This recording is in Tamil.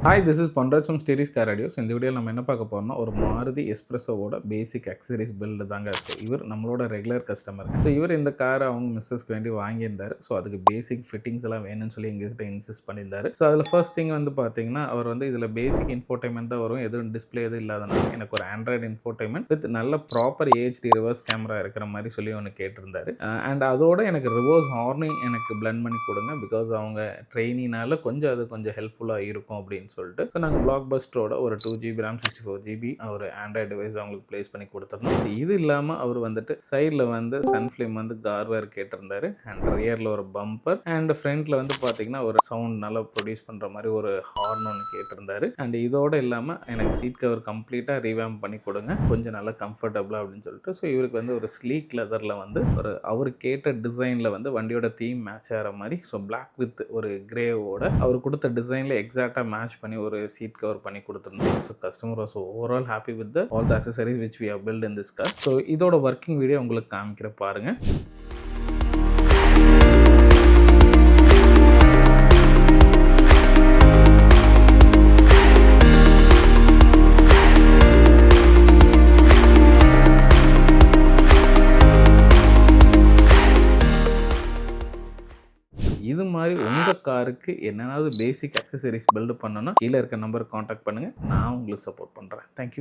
Hi, this is Panraj from status car radios. இந்த வீடியோவில் நம்ம என்ன பார்க்க போறோம்னா, ஒரு மாருதி எஸ்பிரஸோவோட பேசிக் அக்சசரிஸ் பில்டு தாங்க. ஸோ இவர் நம்மளோட ரெகுலர் கஸ்டமர். ஸோ இவர் இந்த காரை அவங்க மிஸ்ஸஸ்க்கு வேண்டி வாங்கியிருந்தார். ஸோ அதுக்கு பேசிக் ஃபிட்டிங்ஸ் எல்லாம் வேணும்னு சொல்லி எங்ககிட்ட இன்சிஸ்ட் பண்ணியிருந்தாரு. ஸோ அதில் ஃபர்ஸ்ட் திங் வந்து பார்த்தீங்கன்னா, அவர் வந்து இதில் பேசிக் இன்ஃபோடைன்மெண்ட் தான் வரும், எதுவும் டிஸ்பிளே எதுவும் இல்லாதனால எனக்கு ஒரு ஆண்ட்ராய்டு இன்ஃபோடைன்மெண்ட் வித் நல்ல ப்ராப்பர் ஏஹெச்டி ரிவர்ஸ் கேமரா இருக்கிற மாதிரி சொல்லி ஒன்று கேட்டிருந்தாரு. அண்ட் அதோட எனக்கு ரிவர்ஸ் ஹார்னையும் எனக்கு பிளண்ட் பண்ணி கொடுங்க, பிகாஸ் அவங்க ட்ரெயினினால கொஞ்சம் ஹெல்ப்ஃபுல்லாக இருக்கும் அப்படின்னு சொல்லிட்டு. ஸோ நாங்கள் பிளாக் பஸ்டரோட ஒரு 2GB RAM 64GB ஒரு ஆண்ட்ராய்டு டிவைஸ் அவங்களுக்கு ப்ளேஸ் பண்ணி கொடுத்துருந்தோம். ஸோ இது இல்லாமல் அவர் வந்துட்டு சைடில் வந்து சன்ஃப்ளேம் வந்து கார்வேர் கேட்டிருந்தாரு, அண்ட் ரியரில் ஒரு பம்பர், அண்ட் ஃப்ரண்ட்டில் வந்து பார்த்தீங்கன்னா ஒரு சவுண்ட் நல்லா ப்ரொடியூஸ் பண்ணுற மாதிரி ஒரு ஹார்ன் ஒன்று கேட்டிருந்தாரு. அண்ட் இதோட இல்லாமல் எனக்கு சீட் கவர் கம்ப்ளீட்டாக ரீவேம் பண்ணி கொடுங்க, கொஞ்சம் நல்லா கம்ஃபர்டபுளாக அப்படின்னு சொல்லிட்டு. ஸோ இவருக்கு வந்து ஒரு ஸ்லீக் லெதரில் வந்து ஒரு அவர் கேட்ட டிசைனில் வந்து வண்டியோட தீம் மேட்ச் ஆகிற மாதிரி, ஸோ பிளாக் வித் ஒரு கிரேவோட அவர் கொடுத்த டிசைனில் எக்ஸாக்டாக மேட்ச் பண்ணி ஒரு சீட் கவர் பண்ணி கொடுத்துருந்தோம். So customer was overall happy with all the accessories which we have built in this car. So இதோட ஒர்க்கிங் வீடியோ உங்களுக்கு காமிக்கிற பாருங்க. இது மாதிரி உங்கள் காருக்கு என்னென்னாவது பேசிக் அக்சசரிஸ் பில்டு பண்ணணும்னா கீழே இருக்க நம்பருக்கு காண்டாக்ட் பண்ணுங்கள், நான் உங்களுக்கு சப்போர்ட் பண்ணுறேன். தேங்க்யூ.